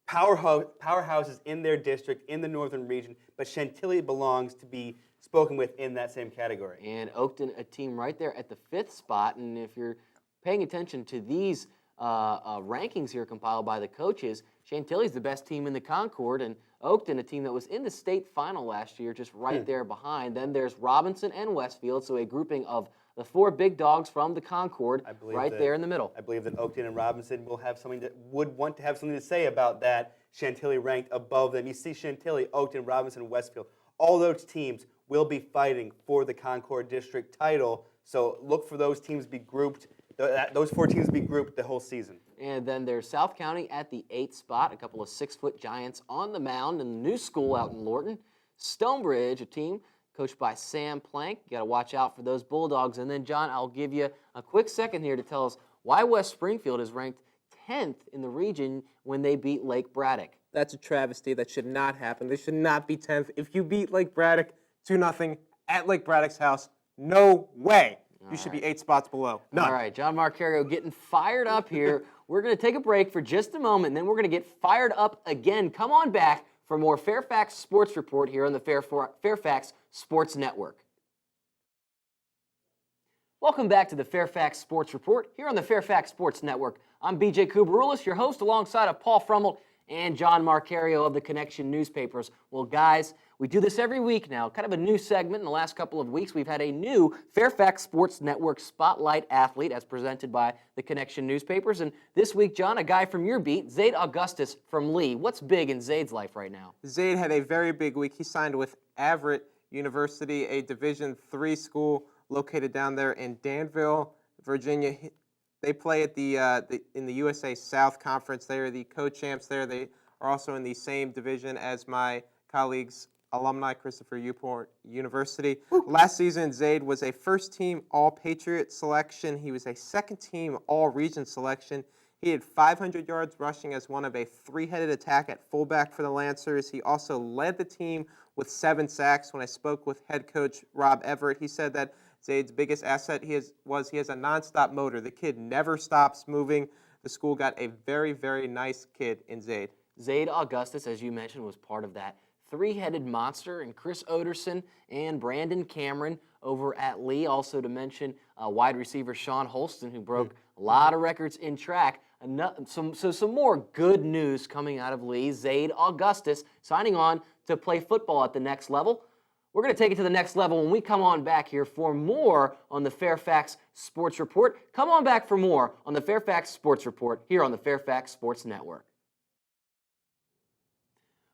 powerhouses in their district, in the Northern Region, but Chantilly belongs to be spoken with in that same category. And Oakton, a team right there at the 5th spot, and if you're paying attention to these rankings here compiled by the coaches, Chantilly's the best team in the Concord, and Oakton, a team that was in the state final last year, just right there behind. Then there's Robinson and Westfield, so a grouping of the 4 big dogs from the Concord right there in the middle. I believe that Oakton and Robinson would want to have something to say about that. Chantilly ranked above them. You see Chantilly, Oakton, Robinson, Westfield. All those teams will be fighting for the Concord District title, so look for those teams to be grouped. Those 4 teams to be grouped the whole season. And then there's South County at the 8th spot, a couple of 6-foot giants on the mound in the new school out in Lorton. Stonebridge, a team coached by Sam Plank. You got to watch out for those Bulldogs. And then, John, I'll give you a quick second here to tell us why West Springfield is ranked 10th in the region when they beat Lake Braddock. That's a travesty. That should not happen. They should not be 10th. If you beat Lake Braddock 2-0 at Lake Braddock's house, no way. You should be 8 spots below. None. All right, John Marcario getting fired up here. We're going to take a break for just a moment, and then we're going to get fired up again. Come on back for more Fairfax Sports Report here on the Fairfax Sports Network. Welcome back to the Fairfax Sports Report here on the Fairfax Sports Network. I'm BJ Kubarulis, your host, alongside of Paul Frummel and John Marcario of the Connection newspapers. Well, guys, we do this every week now, kind of a new segment. In the last couple of weeks, we've had a new Fairfax Sports Network Spotlight Athlete as presented by the Connection newspapers. And this week, John, a guy from your beat, Zaid Augustus from Lee. What's big in Zaid's life right now? Zaid had a very big week. He signed with Everett University, a Division III school located down there in Danville, Virginia. They play at in the USA South Conference. They are the co-champs there. They are also in the same division as my colleagues, alumni Christopher Newport University. Last season, Zaid was a first-team All-Patriot selection. He was a second-team All-Region selection. He had 500 yards rushing as one of a 3-headed attack at fullback for the Lancers. He also led the team with 7 sacks. When I spoke with head coach Rob Everett, he said that Zaid's biggest asset he has a nonstop motor. The kid never stops moving. The school got a very, very nice kid in Zaid. Zaid Augustus, as you mentioned, was part of that 3-headed monster, and Chris Oderson and Brandon Cameron over at Lee. Also to mention wide receiver Sean Holston, who broke a lot of records in track. Some more good news coming out of Lee. Zaid Augustus signing on to play football at the next level. We're going to take it to the next level when we come on back here for more on the Fairfax Sports Report. Come on back for more on the Fairfax Sports Report here on the Fairfax Sports Network.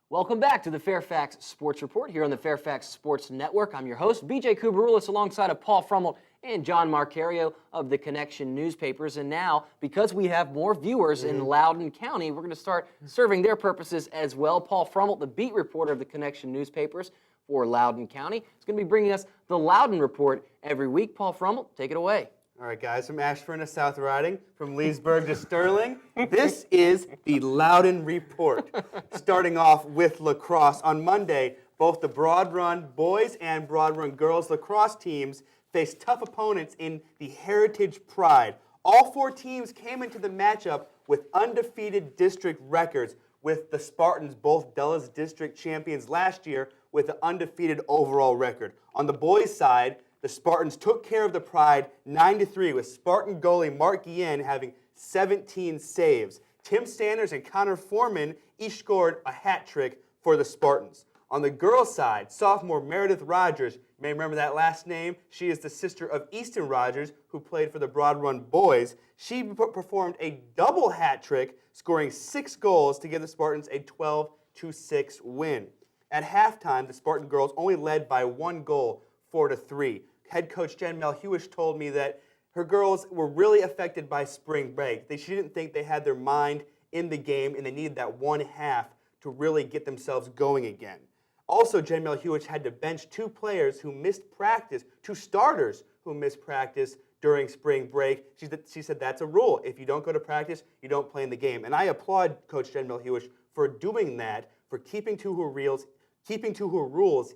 Welcome back to the Fairfax Sports Report here on the Fairfax Sports Network. I'm your host, BJ Kubarulis, alongside of Paul Frummelt and John Marcario of the Connection newspapers. And now, because we have more viewers in Loudoun County, we're going to start serving their purposes as well. Paul Frummelt, the beat reporter of the Connection newspapers for Loudoun County, is going to be bringing us the Loudoun Report every week. Paul Frummelt, take it away. All right, guys, from Ashburn to South Riding, from Leesburg to Sterling, this is the Loudoun Report. Starting off with lacrosse. On Monday, both the Broad Run boys and Broad Run girls lacrosse teams faced tough opponents in the Heritage Pride. All four teams came into the matchup with undefeated district records, with the Spartans, both Dulles District champions last year, with an undefeated overall record. On the boys' side, the Spartans took care of the Pride 9-3, with Spartan goalie Mark Guillen having 17 saves. Tim Sanders and Connor Foreman each scored a hat trick for the Spartans. On the girls' side, sophomore Meredith Rogers, you may remember that last name. She is the sister of Easton Rogers, who played for the Broad Run boys. She performed a double hat trick, scoring 6 goals to give the Spartans a 12-6 win. At halftime, the Spartan girls only led by 1 goal, 4-3. Head coach Jen Melhuish told me that her girls were really affected by spring break. She didn't think they had their mind in the game, and they needed that one half to really get themselves going again. Also, Jen Melhuish had to bench 2 players who missed practice, 2 starters who missed practice during spring break. She said that's a rule. If you don't go to practice, you don't play in the game. And I applaud Coach Jen Melhuish for doing that, for keeping to her rules,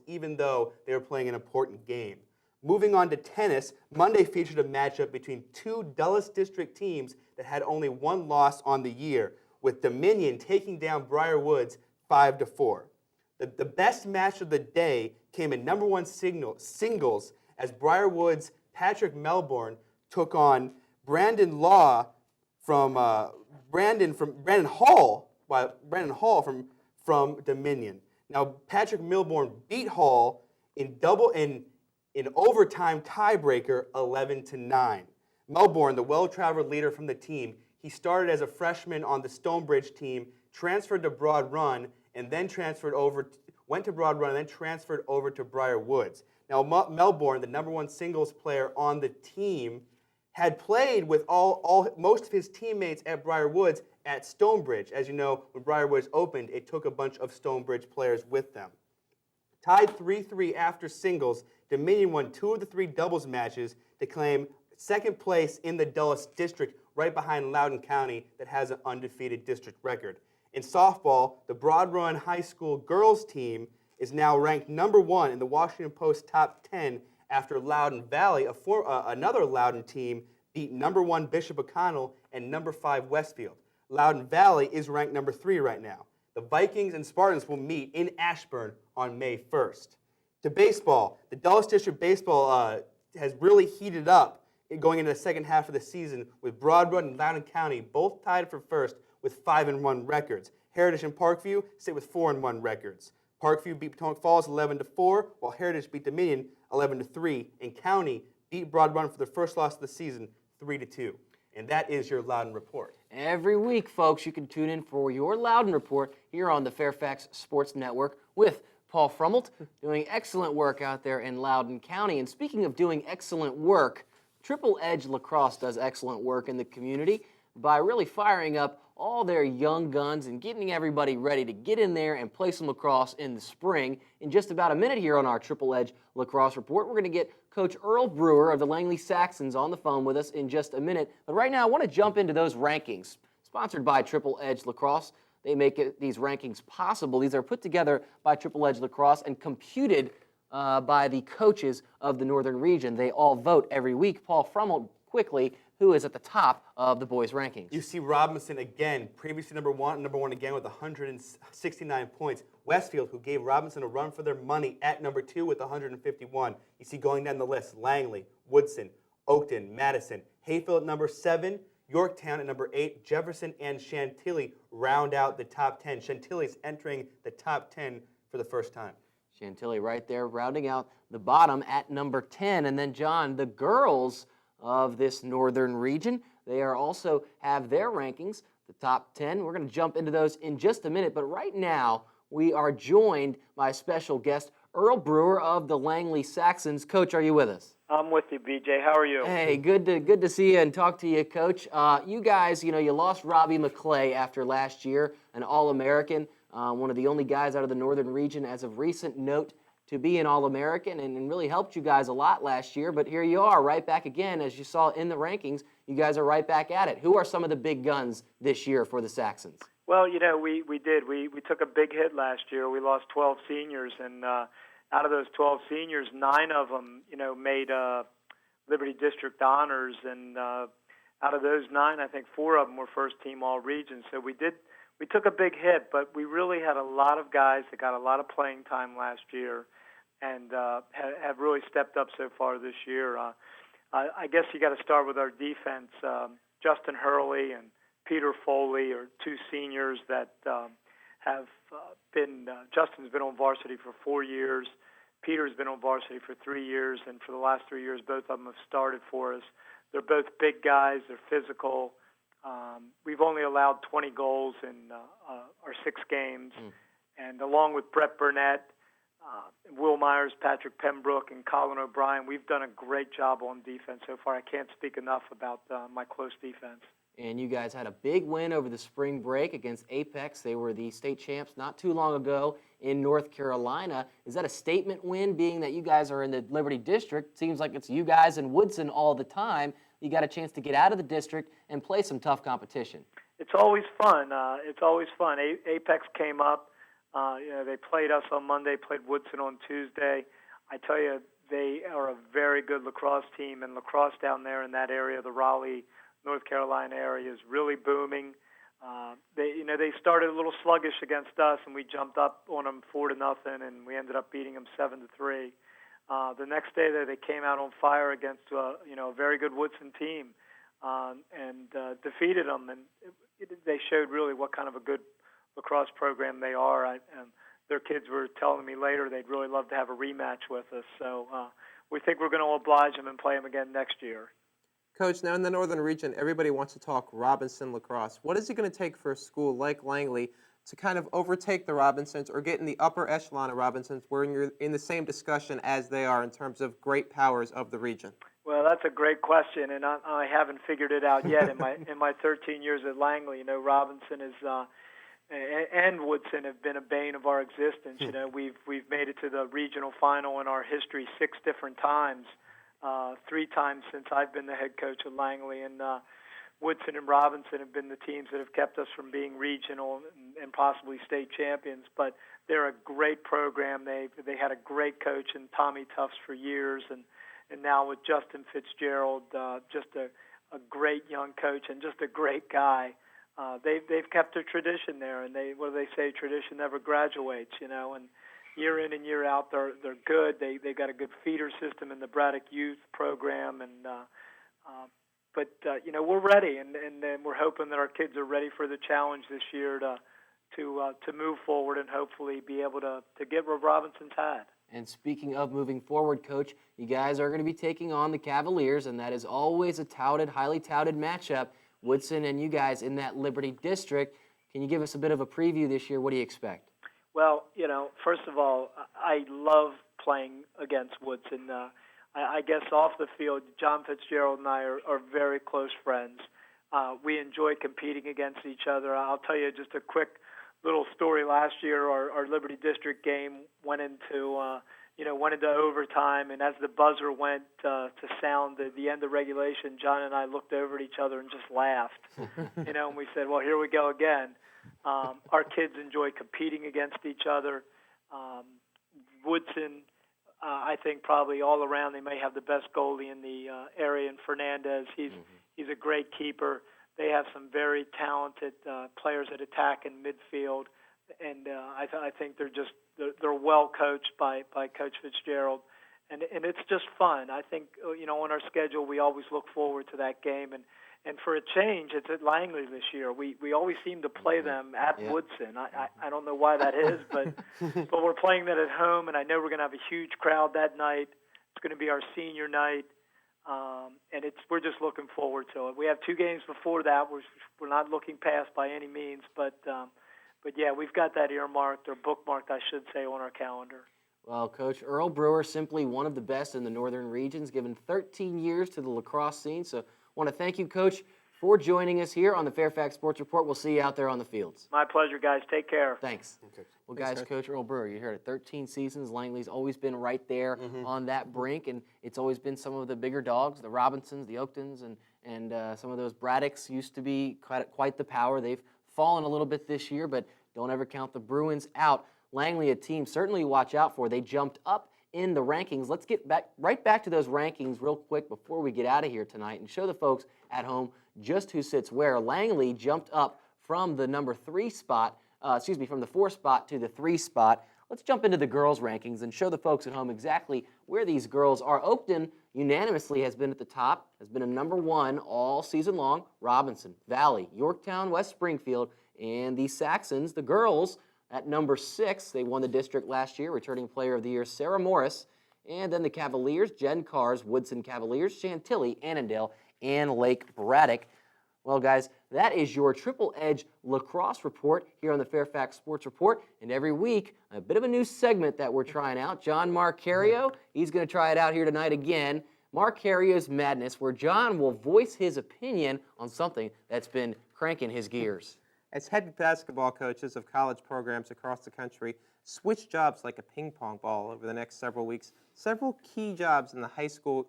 even though they were playing an important game. Moving on to tennis, Monday featured a matchup between 2 Dulles District teams that had only 1 loss on the year, with Dominion taking down Briar Woods 5-4. The best match of the day came in number 1 singles, as Briar Woods' Patrick Melbourne took on Brandon Hall from Dominion. Now, Patrick Melbourne beat Hall in overtime tiebreaker 11-9. Melbourne, the well-traveled leader from the team, he started as a freshman on the Stonebridge team, transferred to Broad Run, and then went to Broad Run and then transferred over to Briar Woods. Now, Melbourne, the number 1 singles player on the team, had played with most of his teammates at Briar Woods at Stonebridge. As you know, when Briar Woods opened, it took a bunch of Stonebridge players with them. Tied 3-3 after singles, Dominion won 2 of the 3 doubles matches to claim second place in the Dulles District, right behind Loudoun County, that has an undefeated district record. In softball, the Broad Run High School girls team is now ranked number 1 in the Washington Post top 10 after Loudoun Valley, another Loudoun team, beat number 1 Bishop O'Connell and number 5 Westfield. Loudoun Valley is ranked number 3 right now. The Vikings and Spartans will meet in Ashburn on May 1st. To baseball, the Dulles District baseball has really heated up going into the second half of the season, with Broad Run and Loudoun County both tied for first with 5-1 records. Heritage and Parkview sit with 4-1 records. Parkview beat Potomac Falls 11-4, while Heritage beat Dominion 11-3, and County beat Broad Run for their first loss of the season 3-2. And that is your Loudoun Report. Every week, folks, you can tune in for your Loudoun Report here on the Fairfax Sports Network with Paul Frummelt, doing excellent work out there in Loudoun County. And speaking of doing excellent work, Triple Edge Lacrosse does excellent work in the community by really firing up all their young guns and getting everybody ready to get in there and play some lacrosse in the spring. In just about a minute here on our Triple Edge Lacrosse Report, we're going to get Coach Earl Brewer of the Langley Saxons on the phone with us in just a minute. But right now, I want to jump into those rankings, sponsored by Triple Edge Lacrosse. They make these rankings possible. These are put together by Triple Edge Lacrosse and computed by the coaches of the Northern Region. They all vote every week. Paul Frummelt, quickly, who is at the top of the boys' rankings? UC Robinson again, previously number one again with 169 points. Westfield, who gave Robinson a run for their money, at number 2 with 151. You see going down the list, Langley, Woodson, Oakton, Madison, Hayfield at number 7, Yorktown at number 8, Jefferson and Chantilly round out the top 10. Chantilly's entering the top 10 for the first time. Chantilly right there, rounding out the bottom at number 10. And then, John, the girls of this northern region, they are also have their rankings, the top 10. We're going to jump into those in just a minute. But right now, we are joined by a special guest, Earl Brewer of the Langley Saxons. Coach, are you with us? I'm with you, BJ. How are you? Hey, good to see you and talk to you, Coach. You guys, you lost Robbie McClay after last year, an All-American, one of the only guys out of the northern region as of recent note to be an All-American, and really helped you guys a lot last year. But here you are, right back again, as you saw in the rankings. You guys are right back at it. Who are some of the big guns this year for the Saxons? Well, we did. We took a big hit last year. We lost 12 seniors, and out of those 12 seniors, 9 of them, made Liberty District honors, and out of those 9, I think 4 of them were first-team All-Region. So we took a big hit, but we really had a lot of guys that got a lot of playing time last year, and have really stepped up so far this year. I guess you got to start with our defense. Justin Hurley and Peter Foley are 2 seniors that have been. Justin's been on varsity for 4 years. Peter's been on varsity for 3 years, and for the last 3 years, both of them have started for us. They're both big guys. They're physical. We've only allowed 20 goals in our 6 games, and along with Brett Burnett, Will Myers, Patrick Pembroke, and Colin O'Brien, we've done a great job on defense so far. I can't speak enough about my close defense. And you guys had a big win over the spring break against Apex. They were the state champs not too long ago in North Carolina. Is that a statement win, being that you guys are in the Liberty District? Seems like it's you guys and Woodson all the time. You got a chance to get out of the district and play some tough competition. It's always fun. Apex came up. They played us on Monday, played Woodson on Tuesday. I tell you, they are a very good lacrosse team, and lacrosse down there in that area, the Raleigh, North Carolina area, is really booming. They started a little sluggish against us, and we jumped up on them 4-0, and we ended up beating them 7-3. The next day, they came out on fire against a very good Woodson team, and defeated them, and they showed really what kind of a good lacrosse program they are. Their kids were telling me later they'd really love to have a rematch with us. So we think we're going to oblige them and play them again next year. Coach, now in the northern region, everybody wants to talk Robinson lacrosse. What is it going to take for a school like Langley to kind of overtake the Robinsons or get in the upper echelon of Robinsons where you're in the same discussion as they are in terms of great powers of the region? Well, that's a great question, and I haven't figured it out yet. In my 13 years at Langley, Robinson is and Woodson have been a bane of our existence. We've made it to the regional final in our history 6 different times. 3 times since I've been the head coach at Langley, and Woodson and Robinson have been the teams that have kept us from being regional and possibly state champions. But they're a great program. They had a great coach in Tommy Tufts for years, and now with Justin Fitzgerald, just a great young coach and just a great guy. They've kept a tradition there, and what do they say? Tradition never graduates, and year in and year out, they're good. They got a good feeder system in the Braddock Youth program, and but we're ready, and we're hoping that our kids are ready for the challenge this year to move forward and hopefully be able to get what Robinson's had. And speaking of moving forward, Coach, you guys are going to be taking on the Cavaliers, and that is always a highly touted matchup. Woodson and you guys in that Liberty District. Can you give us a bit of a preview this year? What do you expect? Well, first of all, I love playing against Woodson. I guess off the field, John Fitzgerald and I are very close friends. We enjoy competing against each other. I'll tell you just a quick little story. Last year, our Liberty District game went into overtime, and as the buzzer went to sound the end of regulation, John and I looked over at each other and just laughed. And we said, well, here we go again. Our kids enjoy competing against each other. Woodson, I think probably all around they may have the best goalie in the area in Fernandez. He's a great keeper. They have some very talented players at attack and midfield, and I think they're well coached by Coach Fitzgerald, and it's just fun. I think on our schedule we always look forward to that game, and And for a change, it's at Langley this year. We always seem to play them at Woodson. I don't know why that is, but we're playing that at home, and I know we're going to have a huge crowd that night. It's going to be our senior night, and we're just looking forward to it. We have 2 games before that. We're not looking past by any means, but yeah, we've got that earmarked or bookmarked, I should say, on our calendar. Well, Coach Earl Brewer, simply one of the best in the northern regions, given 13 years to the lacrosse scene. So I want to thank you, Coach, for joining us here on the Fairfax Sports Report. We'll see you out there on the fields. My pleasure, guys. Take care. Thanks. Okay. Well, guys, Coach Earl Brewer, you heard it. 13 seasons. Langley's always been right there on that brink, and it's always been some of the bigger dogs, the Robinsons, the Oaktons, and some of those Braddocks used to be quite the power. They've fallen a little bit this year, but don't ever count the Bruins out. Langley, a team certainly to watch out for. They jumped up in the rankings. Let's get right back to those rankings real quick before we get out of here tonight and show the folks at home just who sits where. Langley jumped up from the number 3 spot, from the 4 spot to the 3 spot. Let's jump into the girls' rankings and show the folks at home exactly where these girls are. Oakton unanimously has been at the top, has been a number 1 all season long. Robinson, Valley, Yorktown, West Springfield, and the Saxons, the girls, at number 6, they won the district last year, returning player of the year, Sarah Morris. And then the Cavaliers, Jen Carrs, Woodson Cavaliers, Chantilly, Annandale, and Lake Braddock. Well, guys, that is your Triple Edge Lacrosse Report here on the Fairfax Sports Report. And every week, a bit of a new segment that we're trying out. John Marcario, he's going to try it out here tonight again. Marcario's Madness, where John will voice his opinion on something that's been cranking his gears. As head basketball coaches of college programs across the country switch jobs like a ping pong ball over the next several weeks, several key jobs in the high school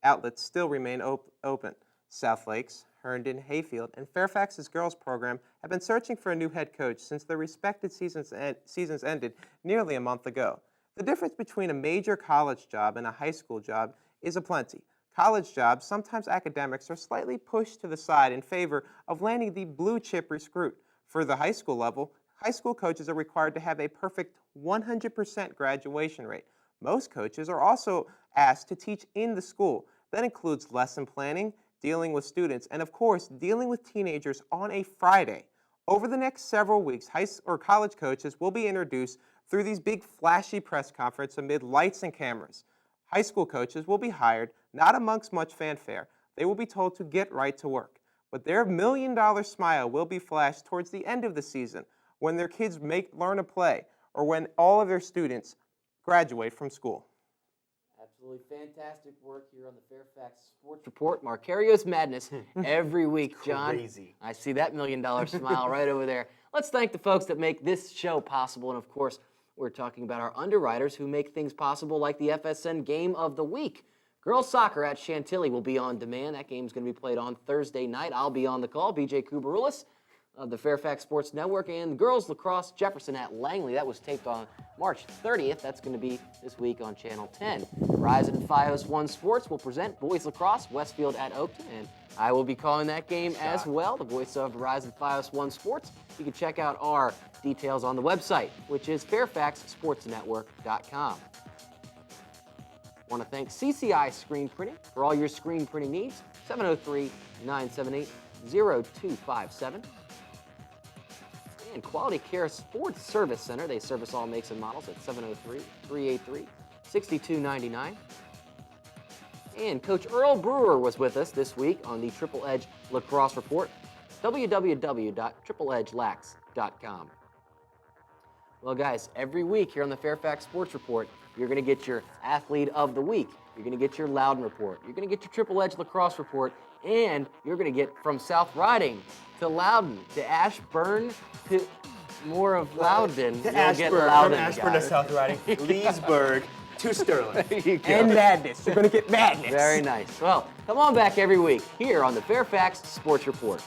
outlets still remain open. South Lakes, Herndon, Hayfield, and Fairfax's girls program have been searching for a new head coach since their respected seasons ended nearly a month ago. The difference between a major college job and a high school job is aplenty. College jobs, sometimes academics, are slightly pushed to the side in favor of landing the blue-chip recruit. For the high school level, high school coaches are required to have a perfect 100% graduation rate. Most coaches are also asked to teach in the school. That includes lesson planning, dealing with students, and of course, dealing with teenagers on a Friday. Over the next several weeks, college coaches will be introduced through these big flashy press conferences amid lights and cameras. High school coaches will be hired, not amongst much fanfare. They will be told to get right to work. But their $1 million smile will be flashed towards the end of the season when their kids learn to play or when all of their students graduate from school. Absolutely fantastic work here on the Fairfax Sports Report. Marcario's Madness every week, John. Crazy. I see that $1 million smile right over there. Let's thank the folks that make this show possible. And, of course, we're talking about our underwriters who make things possible like the FSN Game of the Week. Girls soccer at Chantilly will be on demand. That game's going to be played on Thursday night. I'll be on the call. BJ Kubarulis of the Fairfax Sports Network. And girls lacrosse Jefferson at Langley. That was taped on March 30th. That's going to be this week on Channel 10. Verizon and Fios One Sports will present boys lacrosse, Westfield at Oakton. And I will be calling that game as well, the voice of Verizon Fios One Sports. You can check out our details on the website, which is fairfaxsportsnetwork.com. I want to thank CCI Screen Printing for all your screen printing needs. 703-978-0257. And Quality Care Sports Service Center. They service all makes and models at 703-383-6299. And Coach Earl Brewer was with us this week on the Triple Edge Lacrosse Report. www.tripleedgelax.com. Well, guys, every week here on the Fairfax Sports Report, you're going to get your Athlete of the Week. You're going to get your Loudon Report. You're going to get your Triple Edge Lacrosse Report. And you're going to get from South Riding to Loudon to Ashburn to more of Loudon. To Ashburn, from Ashburn to South Riding, Leesburg to Sterling. There you go. And madness. You're going to get madness. Very nice. Well, come on back every week here on the Fairfax Sports Report.